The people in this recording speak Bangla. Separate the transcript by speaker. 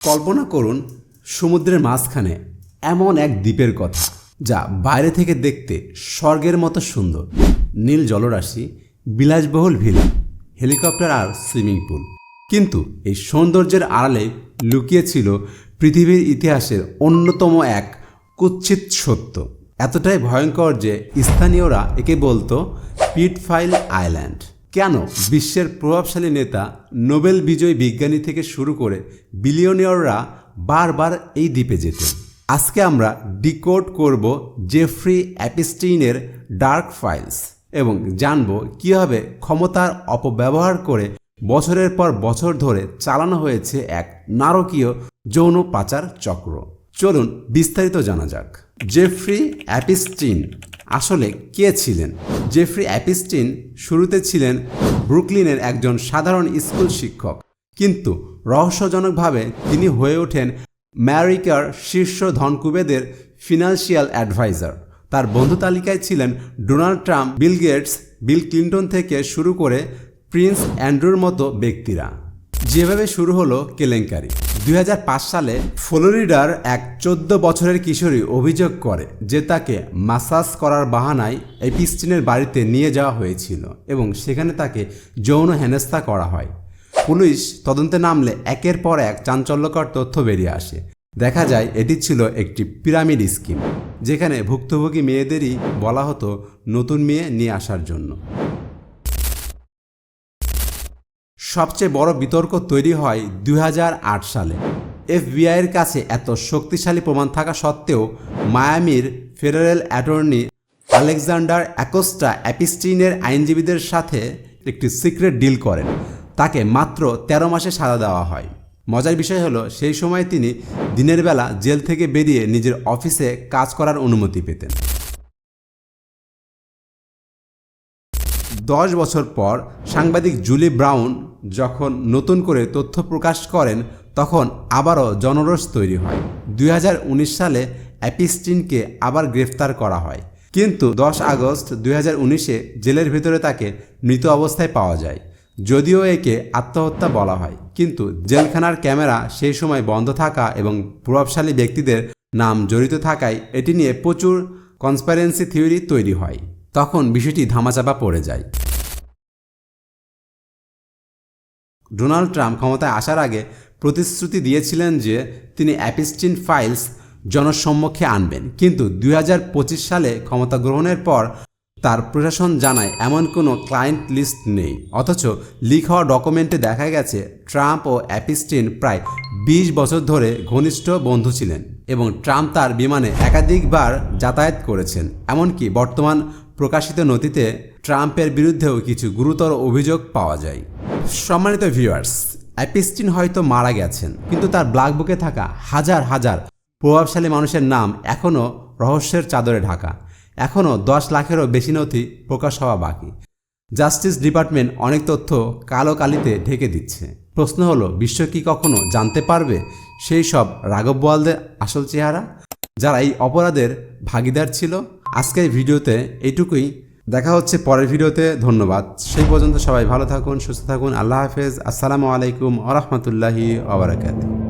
Speaker 1: কল্পনা করুন সমুদ্রের মাঝখানে এমন এক দ্বীপের কথা যা বাইরে থেকে দেখতে স্বর্গের মতো সুন্দর। নীল জলরাশি, বিলাসবহুল ভিলা, হেলিকপ্টার আর সুইমিং পুল। কিন্তু এই সৌন্দর্যের আড়ালে লুকিয়ে ছিল পৃথিবীর ইতিহাসের অন্যতম এক কুৎসিত সত্য। এতটাই ভয়ঙ্কর যে স্থানীয়রা একে বলতো পিটফাইল আইল্যান্ড। কেন বিশ্বের প্রভাবশালী নেতা, নোবেল বিজয়ী বিজ্ঞানী থেকে শুরু করে বিলিয়নিয়ররা বারবার এই দ্বীপে যেতেন। আজকে আমরা ডিকোড করব জেফ্রি অ্যাপস্টিনের ডার্ক ফাইলস এবং জানব কীভাবে ক্ষমতার অপব্যবহার করে বছরের পর বছর ধরে চালানো হয়েছে এক নারকীয় যৌন পাচার চক্র। চলুন বিস্তারিত জানা যাক। জেফ্রি অ্যাপস্টিন আসলে কে ছিলেন? জেফ্রি অ্যাপস্টিন শুরুতে ছিলেন ব্রুকলিনের একজন সাধারণ স্কুল শিক্ষক, কিন্তু রহস্যজনকভাবে তিনি হয়ে ওঠেন আমেরিকার শীর্ষ ধনকুবেদের ফিনান্সিয়াল অ্যাডভাইজার। তার বন্ধু তালিকায় ছিলেন Donald Trump, Bill Gates, Bill Clinton থেকে শুরু করে প্রিন্স অ্যান্ড্রুর মতো ব্যক্তিরা। যেভাবে শুরু হলো কেলেঙ্কারি। 2005 সালে ফ্লোরিডার এক 14 বছরের কিশোরী অভিযোগ করে যে তাকে মাসাজ করার বাহানায় অ্যাপস্টিনের বাড়িতে নিয়ে যাওয়া হয়েছিল এবং সেখানে তাকে যৌন হেনস্থা করা হয়। পুলিশ তদন্তে নামলে একের পর এক চাঞ্চল্যকর তথ্য বেরিয়ে আসে। দেখা যায় এটি ছিল একটি পিরামিড স্কিম, যেখানে ভুক্তভোগী মেয়েদেরই বলা হতো নতুন মেয়ে নিয়ে আসার জন্য। সবচেয়ে বড় বিতর্ক তৈরি হয় 2008 সালে। এফবিআইয়ের কাছে এত শক্তিশালী প্রমাণ থাকা সত্ত্বেও মায়ামির ফেডারেল অ্যাটর্নি আলেকজান্ডার অ্যাকোস্টা অ্যাপস্টিনের আইনজীবীদের সাথে একটি সিক্রেট ডিল করেন। তাকে মাত্র 13 মাসে সাজা দেওয়া হয়। মজার বিষয় হলো, সেই সময় তিনি দিনের বেলা জেল থেকে বেরিয়ে নিজের অফিসে কাজ করার অনুমতি পেতেন। 10 বছর পর সাংবাদিক জুলি ব্রাউন যখন নতুন করে তথ্য প্রকাশ করেন, তখন আবারও জনরোষ তৈরি হয়। 2019 সালে অ্যাপস্টিনকে আবার গ্রেফতার করা হয়, কিন্তু 10 আগস্ট 2019-এ জেলের ভেতরে তাকে মৃত অবস্থায় পাওয়া যায়। যদিও একে আত্মহত্যা বলা হয়, কিন্তু জেলখানার ক্যামেরা সেই সময় বন্ধ থাকা এবং প্রভাবশালী ব্যক্তিদের নাম জড়িত থাকায় এটি নিয়ে প্রচুর কনস্পাইরেসি থিওরি তৈরি হয়। তখন বিষয়টি ধামাচাপা পড়ে যায়। ডোনাল্ড ট্রাম্প ক্ষমতায় আসার আগে প্রতিশ্রুতি দিয়েছিলেন যে তিনি অ্যাপস্টিন ফাইলস জনসম্মুখে আনবেন, কিন্তু 2025 সালে ক্ষমতা গ্রহণের পর তার প্রশাসন জানায় এমন কোনো ক্লায়েন্ট লিস্ট নেই। অথচ লিক হওয়া ডকুমেন্টে দেখা গেছে ট্রাম্প ও অ্যাপস্টিন প্রায় 20 বছর ধরে ঘনিষ্ঠ বন্ধু ছিলেন এবং ট্রাম্প তার বিমানে একাধিকবার যাতায়াত করেছেন। এমনকি বর্তমান প্রকাশিত নথিতে ট্রাম্পের বিরুদ্ধেও কিছু গুরুতর অভিযোগ পাওয়া যায়। সম্মানিত ভিউয়ার্স, অ্যাপস্টিন হয়তো মারা গেছেন, কিন্তু তার ব্ল্যাক বুকে থাকা হাজার হাজার প্রভাবশালী মানুষের নাম এখনও রহস্যের চাদরে ঢাকা। এখনও 10 লাখেরও বেশি নথি প্রকাশ হওয়া বাকি। জাস্টিস ডিপার্টমেন্ট অনেক তথ্য কালো কালিতে ঢেকে দিচ্ছে। প্রশ্ন হলো, বিশ্ব কি কখনো জানতে পারবে সেই সব রাঘব বোয়ালদের আসল চেহারা, যারা এই অপরাধের ভাগিদার ছিল? আজকের ভিডিওতে এইটুকুই। দেখা হচ্ছে পরের ভিডিওতে। ধন্যবাদ। সেই পর্যন্ত সবাই ভালো থাকুন, সুস্থ থাকুন। আল্লাহ হাফেজ। আসসালামু আলাইকুম ওয়া রাহমাতুল্লাহি ওয়া বারাকাতুহু।